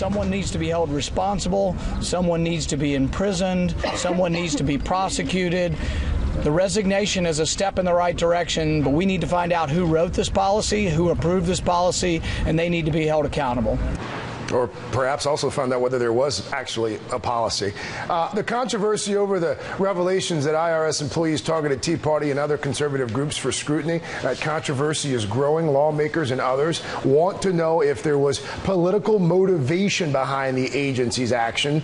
Someone needs to be held responsible. Someone needs to be imprisoned. Someone needs to be prosecuted. The resignation is a step in the right direction, but we need to find out who wrote this policy, who approved this policy, and they need to be held accountable. Or perhaps also find out whether there was actually a policy. The controversy over the revelations that IRS employees targeted Tea Party and other conservative groups for scrutiny, that controversy is growing. Lawmakers and others want to know if there was political motivation behind the agency's action.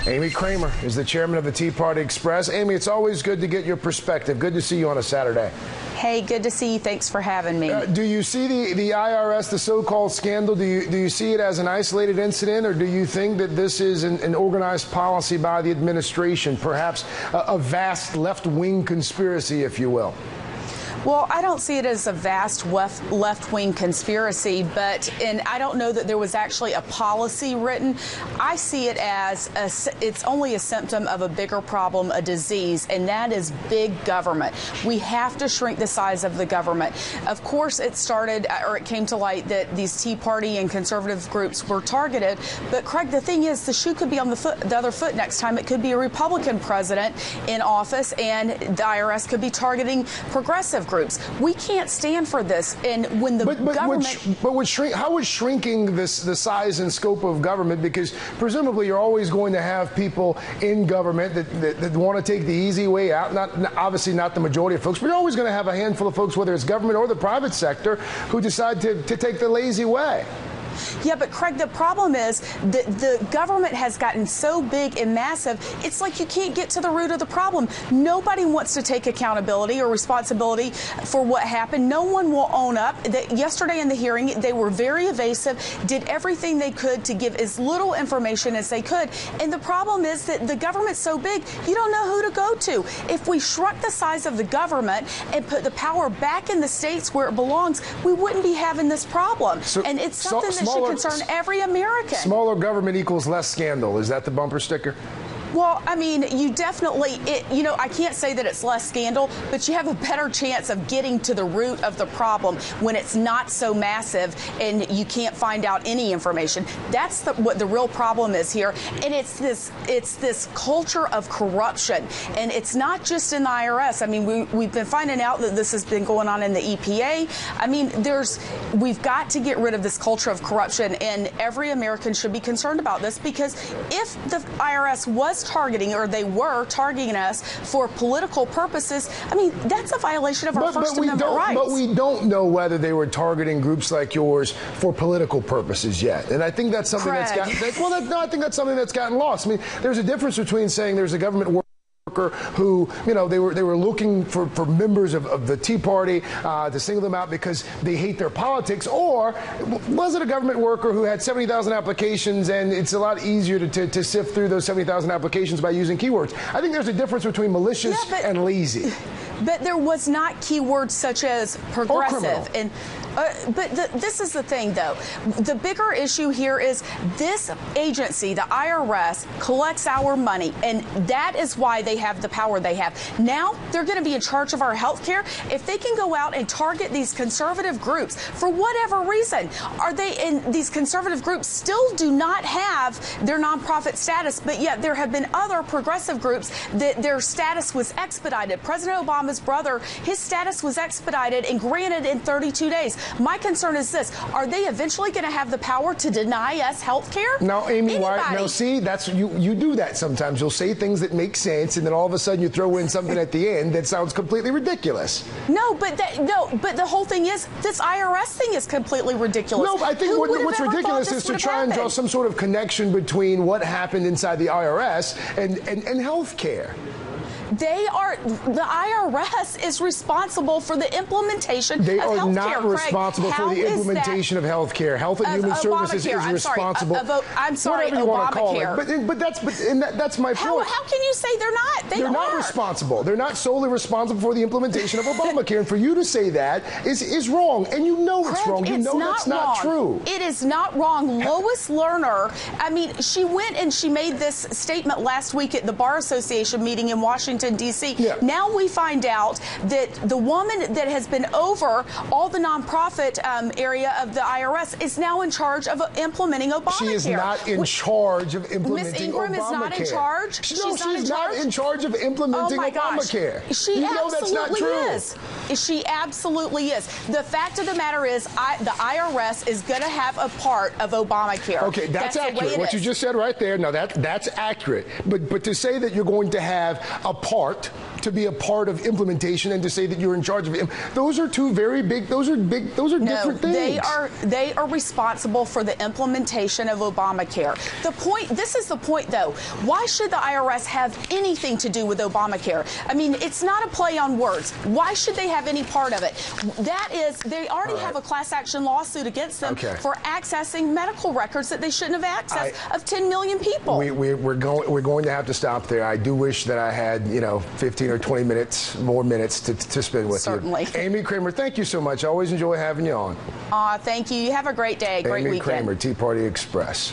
Amy Kremer is the chairman of the Tea Party Express. Amy, it's always good to get your perspective. Good to see you on a Saturday. Hey, good to see you. Thanks for having me. Do you see the IRS, the so-called scandal, do you see it as an isolated incident, or do you think that this is an organized policy by the administration, perhaps a vast left-wing conspiracy, if you will? Well, I don't see it as a vast left-wing conspiracy, and I don't know that there was actually a policy written. I see it as it's only a symptom of a bigger problem, a disease, and that is big government. We have to shrink the size of the government. Of course, it came to light that these Tea Party and conservative groups were targeted. But Craig, the thing is, the shoe could be on the other foot next time. It could be a Republican president in office, and the IRS could be targeting progressive groups. We can't stand for this. And when the government... How is shrinking the size and scope of government? Because presumably you're always going to have people in government that want to take the easy way out. Obviously not the majority of folks, but you're always going to have a handful of folks, whether it's government or the private sector, who decide to take the lazy way. Yeah, but Craig, the problem is that the government has gotten so big and massive, it's like you can't get to the root of the problem. Nobody wants to take accountability or responsibility for what happened. No one will own up. Yesterday in the hearing, they were very evasive, did everything they could to give as little information as they could. And the problem is that the government's so big, you don't know who to go to. If we shrunk the size of the government and put the power back in the states where it belongs, we wouldn't be having this problem. And it's something that should concern every American. Smaller government equals less scandal. Is that the bumper sticker? Well, I mean, you definitely, I can't say that it's less scandal, but you have a better chance of getting to the root of the problem when it's not so massive and you can't find out any information. That's what the real problem is here. And it's this culture of corruption. And it's not just in the IRS. I mean, we've been finding out that this has been going on in the EPA. I mean, we've got to get rid of this culture of corruption, and every American should be concerned about this, because if the IRS was targeting, or they were targeting us for political purposes, I mean, that's a violation of our First Amendment rights. But we don't know whether they were targeting groups like yours for political purposes yet. And I think that's something I think that's something that's gotten lost. I mean, there's a difference between saying there's a government worker who, they were looking for members of the Tea Party to single them out because they hate their politics, or was it a government worker who had 70,000 applications and it's a lot easier to sift through those 70,000 applications by using keywords? I think there's a difference between malicious and lazy. But there was not keywords such as progressive and this is the thing, though. The bigger issue here is this agency, the IRS, collects our money, and that is why they have the power they have. Now they're going to be in charge of our health care. If they can go out and target these conservative groups for whatever reason, these conservative groups still do not have their nonprofit status, but yet there have been other progressive groups that their status was expedited. President Obama's brother, his status was expedited and granted in 32 days. My concern is this: are they eventually going to have the power to deny us health care? No, Amy, see, that's you do that sometimes. You'll say things that make sense, and then all of a sudden you throw in something at the end that sounds completely ridiculous. No, but the whole thing is, this IRS thing is completely ridiculous. No, I think what's ridiculous is to try and draw some sort of connection between what happened inside the IRS and health care. The IRS is responsible for the implementation of health care. They are not responsible for the implementation of health care. Health and Human Services is responsible. I'm sorry, Obamacare. But that's my point. How can you say they're not? They're not responsible. They're not solely responsible for the implementation of Obamacare. And for you to say that is wrong. And you know it's wrong. You know that's not true. It is not wrong. Lois Lerner, I mean, she went and she made this statement last week at the Bar Association meeting in Washington, Washington, D.C. Yeah. Now we find out that the woman that has been over all the nonprofit area of the IRS is now in charge of implementing Obamacare. She is not in charge of implementing Ms. Ingram Obamacare. is not in charge? No, she's not in charge of implementing Obamacare. She you know that's not true. is. She absolutely is. The fact of the matter is the IRS is going to have a part of Obamacare. Okay, that's accurate. What you just said right there, no, that's accurate. But to say that you're going to have to be a part of implementation and to say that you're in charge of it, those are two very big, those are different things. They are responsible for the implementation of Obamacare. This is the point though. Why should the IRS have anything to do with Obamacare? I mean, it's not a play on words. Why should they have any part of it? That is, they already have a class action lawsuit against them for accessing medical records that they shouldn't have accessed of 10 million people. We're going to have to stop there. I do wish that I had 15 or 20 more minutes to spend with you. Certainly. Amy Kremer, thank you so much. I always enjoy having you on. Thank you. You have a great day, great weekend. Amy Kremer, Tea Party Express.